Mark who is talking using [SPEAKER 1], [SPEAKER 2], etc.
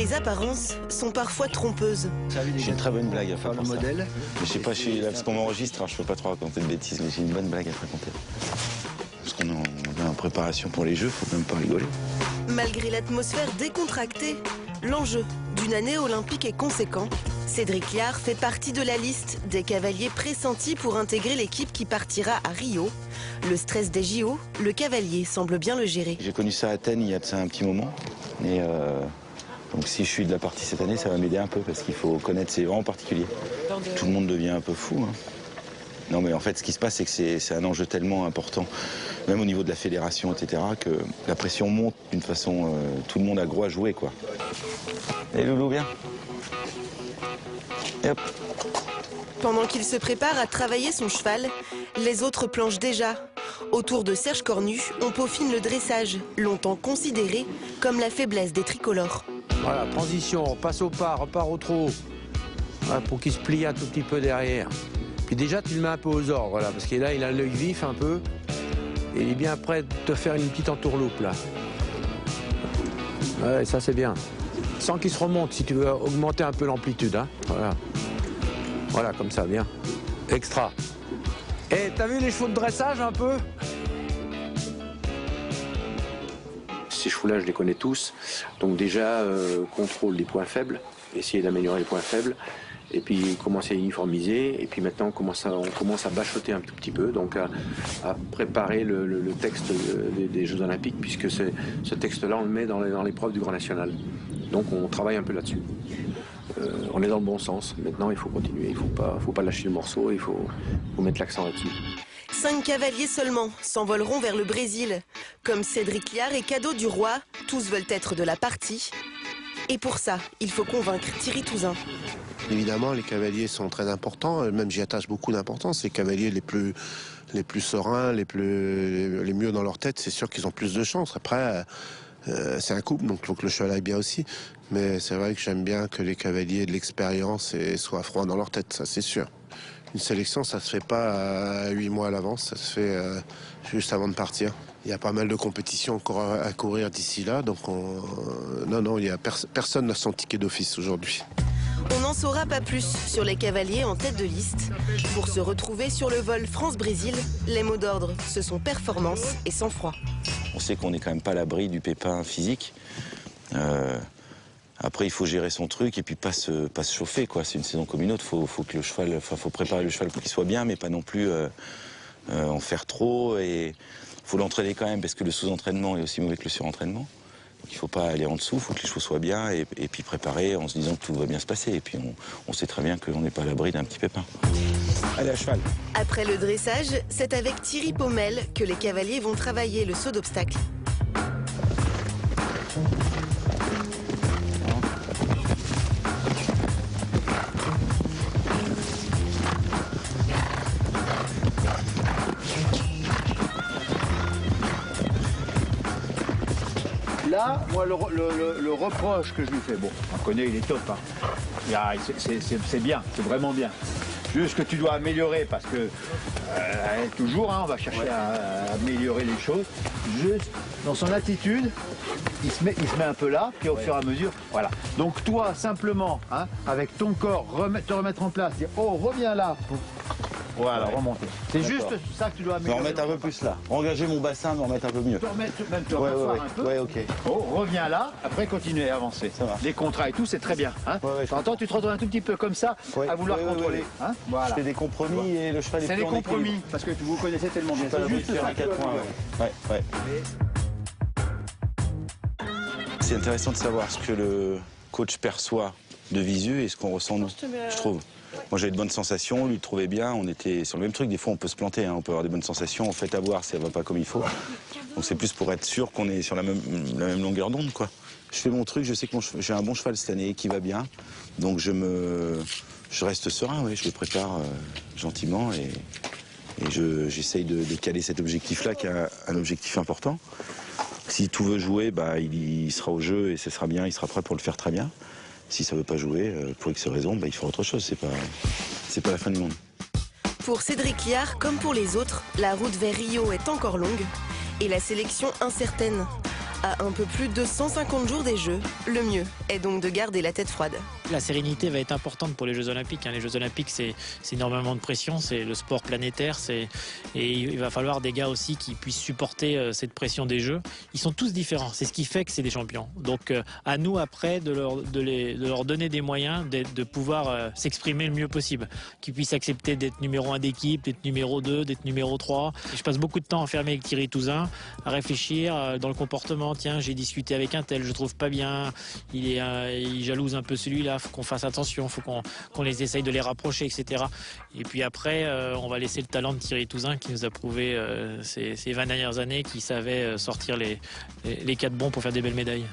[SPEAKER 1] les apparences sont parfois trompeuses.
[SPEAKER 2] J'ai une très bonne blague à faire
[SPEAKER 3] le
[SPEAKER 2] pour ça.
[SPEAKER 3] modèle.
[SPEAKER 2] Mais je sais pas, là, parce qu'on m'enregistre, hein, je peux pas trop raconter de bêtises, mais j'ai une bonne blague à te raconter. Parce qu'on est en préparation pour les Jeux, faut même pas rigoler.
[SPEAKER 1] Malgré l'atmosphère décontractée, l'enjeu d'une année olympique est conséquent. Cédric Liard fait partie de la liste des cavaliers pressentis pour intégrer l'équipe qui partira à Rio. Le stress des JO, le cavalier semble bien le gérer.
[SPEAKER 2] J'ai connu ça à Athènes il y a de ça un petit moment. Et donc si je suis de la partie cette année, ça va m'aider un peu parce qu'il faut connaître, c'est vraiment particulier. Tout le monde devient un peu fou. Hein. Non mais en fait ce qui se passe c'est que c'est un enjeu tellement important, même au niveau de la fédération, etc., que la pression monte d'une façon, tout le monde a gros à jouer quoi. Et Loulou, viens. Et hop.
[SPEAKER 1] Pendant qu'il se prépare à travailler son cheval, les autres planchent déjà. Autour de Serge Cornu, on peaufine le dressage, longtemps considéré comme la faiblesse des tricolores.
[SPEAKER 3] Voilà, transition, on passe au pas, repart au trot. Voilà, pour qu'il se plie un tout petit peu derrière. Puis déjà, tu le mets un peu aux ordres, là, parce que là, il a l'œil vif un peu. Et il est bien prêt de te faire une petite entourloupe, là. Ouais, ça, c'est bien. Sans qu'il se remonte, si tu veux augmenter un peu l'amplitude, hein. Voilà. Voilà, comme ça, bien. Extra. Et t'as vu les chevaux de dressage, un peu? Ces chevaux-là, je les connais tous. Donc déjà, contrôle des points faibles, essayer d'améliorer les points faibles. Et puis commencer à uniformiser, et puis maintenant on commence à bachoter un tout petit peu, donc à préparer le texte des Jeux Olympiques, puisque ce texte-là on le met dans l'épreuve du Grand National. Donc on travaille un peu là-dessus. On est dans le bon sens, maintenant il faut continuer, il faut pas lâcher le morceau, il faut mettre l'accent là-dessus.
[SPEAKER 1] 5 cavaliers seulement s'envoleront vers le Brésil. Comme Cédric Liard et Cadeau du Roi, tous veulent être de la partie. Et pour ça, il faut convaincre Thierry Touzin.
[SPEAKER 4] Évidemment, les cavaliers sont très importants, même j'y attache beaucoup d'importance. Les cavaliers les plus sereins, les mieux dans leur tête, c'est sûr qu'ils ont plus de chance. Après, c'est un couple, donc il faut que le cheval aille bien aussi. Mais c'est vrai que j'aime bien que les cavaliers aient de l'expérience et soient froids dans leur tête, ça c'est sûr. Une sélection, ça se fait pas à 8 mois à l'avance, ça se fait juste avant de partir. Il y a pas mal de compétitions encore à courir d'ici là, donc non, il y a personne n'a son ticket d'office aujourd'hui.
[SPEAKER 1] On n'en saura pas plus sur les cavaliers en tête de liste. Pour se retrouver sur le vol France-Brésil, les mots d'ordre, ce sont performance et sang-froid.
[SPEAKER 2] On sait qu'on n'est quand même pas à l'abri du pépin physique. Après, il faut gérer son truc et puis pas se chauffer, quoi. C'est une saison comme une autre. Faut que le cheval, faut préparer le cheval pour qu'il soit bien, mais pas non plus en faire trop. Et faut l'entraîner quand même, parce que le sous-entraînement est aussi mauvais que le surentraînement. Donc il ne faut pas aller en dessous, il faut que les chevaux soient bien et puis préparer en se disant que tout va bien se passer. Et puis on sait très bien qu'on n'est pas à l'abri d'un petit pépin. Allez, à cheval.
[SPEAKER 1] Après le dressage, c'est avec Thierry Paumel que les cavaliers vont travailler le saut d'obstacle.
[SPEAKER 5] Là, moi, le reproche que je lui fais, bon, on connaît, il est top, hein. C'est bien, c'est vraiment bien. Juste que tu dois améliorer, parce que toujours, hein, on va chercher à améliorer les choses. Juste dans son attitude, il se met un peu là, puis au fur et à mesure, voilà. Donc toi, simplement, hein, avec ton corps, te remettre en place, dire, oh, reviens là. Voilà, remonter. C'est juste ça que tu dois améliorer.
[SPEAKER 2] Me remettre un peu plus là. Engager mon bassin, me remettre un peu mieux.
[SPEAKER 5] Même te rasseoir un peu.
[SPEAKER 2] Ouais, ok.
[SPEAKER 5] Oh, reviens là, après continuer à avancer.
[SPEAKER 2] Ça va.
[SPEAKER 5] Les contrats et tout, c'est très bien. Hein. T'entends, tu te retrouves un tout petit peu comme ça, à vouloir contrôler. Hein, voilà.
[SPEAKER 2] Je fais des compromis et le cheval est plus
[SPEAKER 5] C'est des
[SPEAKER 2] en
[SPEAKER 5] compromis,
[SPEAKER 2] équilibre.
[SPEAKER 5] parce que vous connaissez tellement bien.
[SPEAKER 2] C'est juste
[SPEAKER 5] ça.
[SPEAKER 2] 4 points. Ouais. C'est intéressant de savoir ce que le coach perçoit de visu et ce qu'on ressent nous, je trouve. Moi j'avais de bonnes sensations, lui il trouvait bien, on était sur le même truc. Des fois on peut se planter, hein, on peut avoir des bonnes sensations, on fait avoir si ça va pas comme il faut. Donc c'est plus pour être sûr qu'on est sur la même longueur d'onde, quoi. Je fais mon truc, je sais que j'ai un bon cheval cette année qui va bien, donc je reste serein, ouais, je le prépare gentiment et j'essaye de caler cet objectif-là qui est un objectif important. Si tout veut jouer, bah, il sera au jeu et ce sera bien, il sera prêt pour le faire très bien. Si ça veut pas jouer, pour X raison, bah, il faut autre chose, c'est pas la fin du monde.
[SPEAKER 1] Pour Cédric Liard, comme pour les autres, la route vers Rio est encore longue et la sélection incertaine. À un peu plus de 150 jours des Jeux, le mieux est donc de garder la tête froide.
[SPEAKER 6] La sérénité va être importante pour les Jeux Olympiques. Les Jeux Olympiques, c'est énormément de pression, c'est le sport planétaire. Et il va falloir des gars aussi qui puissent supporter cette pression des Jeux. Ils sont tous différents, c'est ce qui fait que c'est des champions. Donc à nous après de leur donner des moyens de pouvoir s'exprimer le mieux possible. Qu'ils puissent accepter d'être numéro 1 d'équipe, d'être numéro 2, d'être numéro 3. Et je passe beaucoup de temps enfermé avec Thierry Touzin à réfléchir dans le comportement. Tiens, j'ai discuté avec un tel, je trouve pas bien, il jalouse un peu celui-là, faut qu'on fasse attention, faut qu'on les essaye de les rapprocher, etc. Et puis après, on va laisser le talent de Thierry Touzin qui nous a prouvé ces 20 dernières années qu'il savait sortir les 4 bons pour faire des belles médailles.